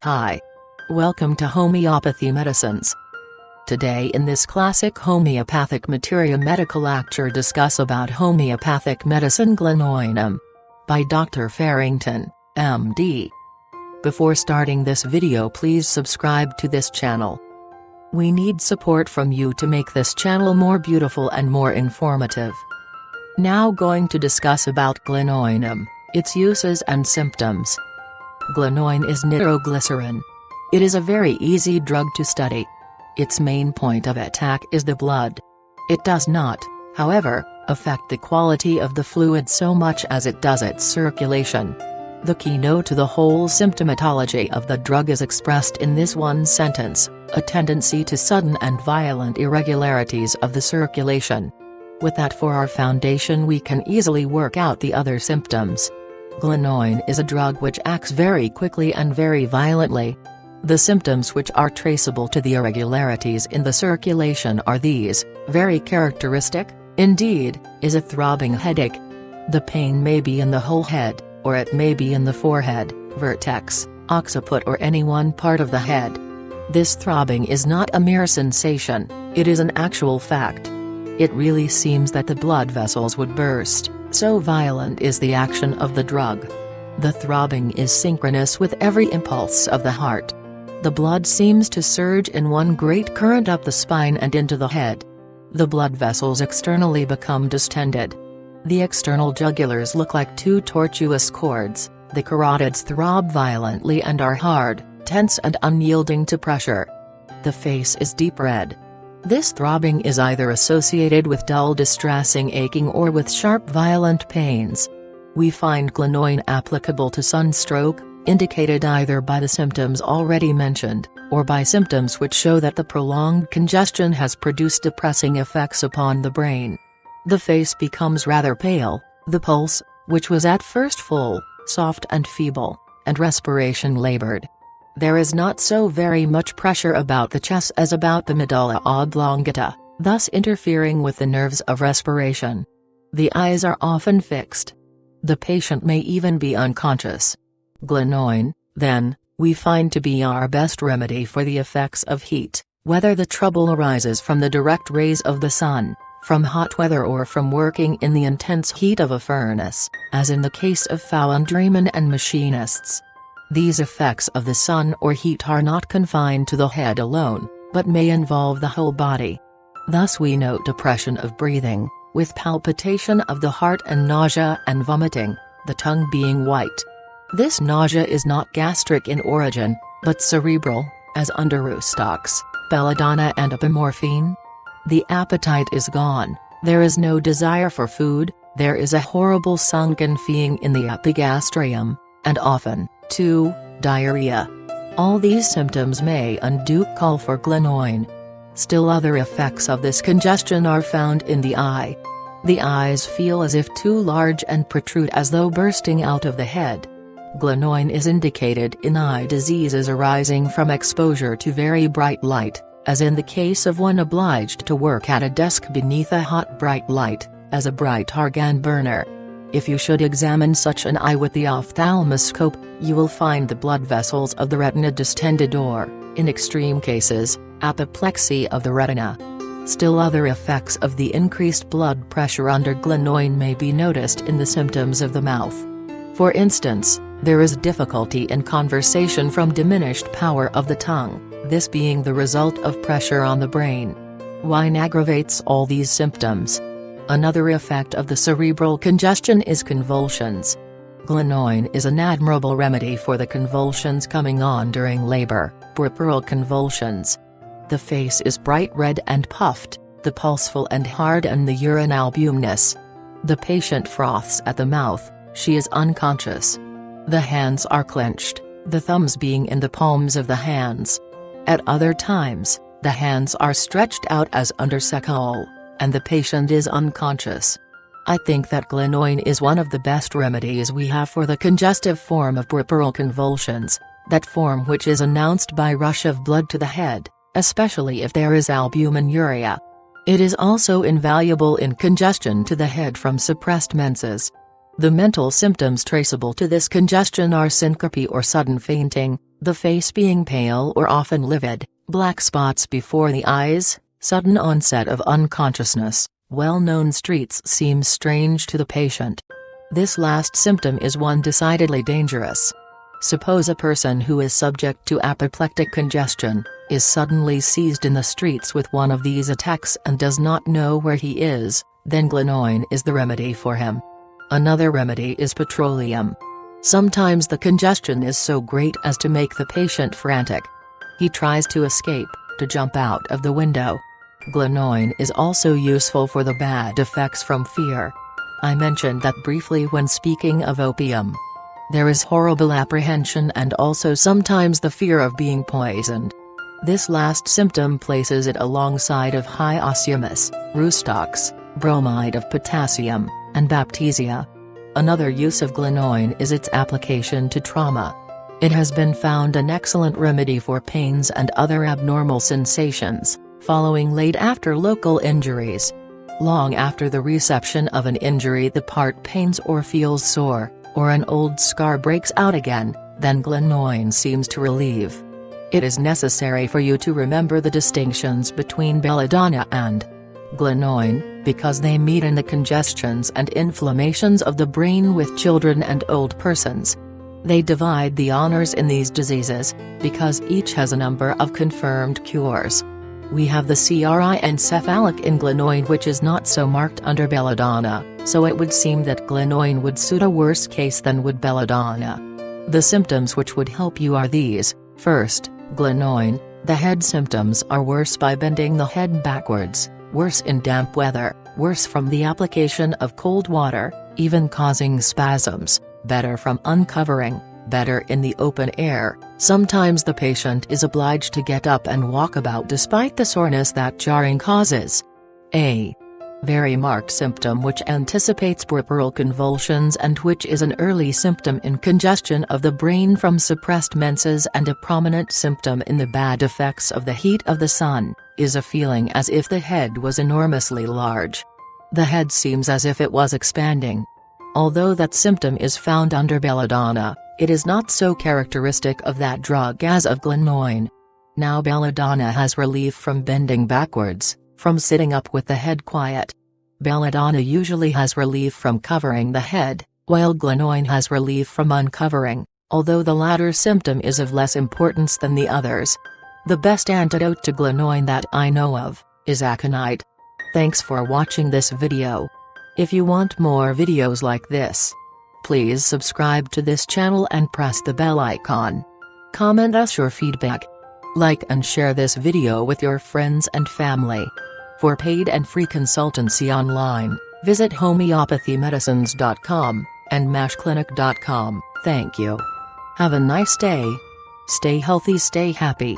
Hi. Welcome to Homeopathy Medicines. Today in this classic Homeopathic Materia Medica lecture discuss about homeopathic medicine Glonoinum by Dr. Farrington, MD. Before starting this video, please subscribe to this channel. We need support from you to make this channel more beautiful and more informative. Now going to discuss about Glonoinum, its uses and symptoms. Glonoin is nitroglycerin. It is a very easy drug to study. Its main point of attack is the blood. It does not, however, affect the quality of the fluid so much as it does its circulation. The keynote to the whole symptomatology of the drug is expressed in this one sentence: a tendency to sudden and violent irregularities of the circulation. With that for our foundation, we can easily work out the other symptoms. Glonoin is a drug which acts very quickly and very violently. The symptoms which are traceable to the irregularities in the circulation are these: very characteristic, indeed, is a throbbing headache. The pain may be in the whole head, or it may be in the forehead, vertex, occiput, or any one part of the head. This throbbing is not a mere sensation, it is an actual fact. It really seems that the blood vessels would burst, so violent is the action of the drug. The throbbing is synchronous with every impulse of the heart. The blood seems to surge in one great current up the spine and into the head. The blood vessels externally become distended. The external jugulars look like two tortuous cords, the carotids throb violently and are hard, tense and unyielding to pressure. The face is deep red. This throbbing is either associated with dull distressing aching or with sharp violent pains. We find Glonoin applicable to sunstroke, indicated either by the symptoms already mentioned, or by symptoms which show that the prolonged congestion has produced depressing effects upon the brain. The face becomes rather pale, the pulse, which was at first full, soft and feeble, and respiration labored. There is not so very much pressure about the chest as about the medulla oblongata, thus interfering with the nerves of respiration. The eyes are often fixed. The patient may even be unconscious. Glonoin, then, we find to be our best remedy for the effects of heat, whether the trouble arises from the direct rays of the sun, from hot weather, or from working in the intense heat of a furnace, as in the case of foundrymen and machinists. These effects of the sun or heat are not confined to the head alone, but may involve the whole body. Thus we note depression of breathing, with palpitation of the heart and nausea and vomiting, the tongue being white. This nausea is not gastric in origin, but cerebral, as under Rustox, belladonna and apomorphine. The appetite is gone, there is no desire for food, there is a horrible sunken feeling in the epigastrium, and often, too, diarrhea. All these symptoms may and do call for Glonoin. Still other effects of this congestion are found in the eye. The eyes feel as if too large and protrude as though bursting out of the head. Glonoin is indicated in eye diseases arising from exposure to very bright light, as in the case of one obliged to work at a desk beneath a hot bright light, as a bright argan burner. If you should examine such an eye with the ophthalmoscope, you will find the blood vessels of the retina distended or, in extreme cases, apoplexy of the retina. Still other effects of the increased blood pressure under Glonoin may be noticed in the symptoms of the mouth. For instance, there is difficulty in conversation from diminished power of the tongue, this being the result of pressure on the brain. Wine aggravates all these symptoms. Another effect of the cerebral congestion is convulsions. Glonoin is an admirable remedy for the convulsions coming on during labor, peripheral convulsions. The face is bright red and puffed, the pulse full and hard, and the urine albuminous. The patient froths at the mouth, she is unconscious. The hands are clenched, the thumbs being in the palms of the hands. At other times, the hands are stretched out as under secole, and the patient is unconscious. I think that Glonoin is one of the best remedies we have for the congestive form of peripheral convulsions, that form which is announced by rush of blood to the head, especially if there is albuminuria. It is also invaluable in congestion to the head from suppressed menses. The mental symptoms traceable to this congestion are syncope or sudden fainting, The face being pale or often livid, black spots before the eyes, sudden onset of unconsciousness, well-known streets seem strange to the patient. This last symptom is one decidedly dangerous. Suppose a person who is subject to apoplectic congestion, is suddenly seized in the streets with one of these attacks and does not know where he is, then Glonoin is the remedy for him. Another remedy is petroleum. Sometimes the congestion is so great as to make the patient frantic. He tries to escape, to jump out of the window. Glonoin is also useful for the bad effects from fear. I mentioned that briefly when speaking of opium. There is horrible apprehension and also sometimes the fear of being poisoned. This last symptom places it alongside of hyoscyamus, rustox, bromide of potassium, and baptisia. Another use of Glonoin is its application to trauma. It has been found an excellent remedy for pains and other abnormal sensations, following late after local injuries. Long after the reception of an injury the part pains or feels sore, or an old scar breaks out again, then Glonoin seems to relieve. It is necessary for you to remember the distinctions between belladonna and Glonoin, because they meet in the congestions and inflammations of the brain with children and old persons. They divide the honors in these diseases, because each has a number of confirmed cures. We have the CRI encephalic in Glonoin which is not so marked under belladonna, so it would seem that Glonoin would suit a worse case than would belladonna. The symptoms which would help you are these: first, Glonoin, the head symptoms are worse by bending the head backwards, worse in damp weather, worse from the application of cold water, even causing spasms, better from uncovering, better in the open air. Sometimes the patient is obliged to get up and walk about despite the soreness that jarring causes. A very marked symptom which anticipates peripheral convulsions and which is an early symptom in congestion of the brain from suppressed menses and a prominent symptom in the bad effects of the heat of the sun, is a feeling as if the head was enormously large. The head seems as if it was expanding. Although that symptom is found under belladonna, it is not so characteristic of that drug as of Glonoin. Now belladonna has relief from bending backwards, from sitting up with the head quiet. Belladonna usually has relief from covering the head, while Glonoin has relief from uncovering, although the latter symptom is of less importance than the others. The best antidote to Glonoin that I know of, is aconite. Thanks for watching this video. If you want more videos like this, please subscribe to this channel and press the bell icon. Comment us your feedback. Like and share this video with your friends and family. For paid and free consultancy online, visit homeopathymedicines.com and mashclinic.com. Thank you. Have a nice day. Stay healthy, stay happy.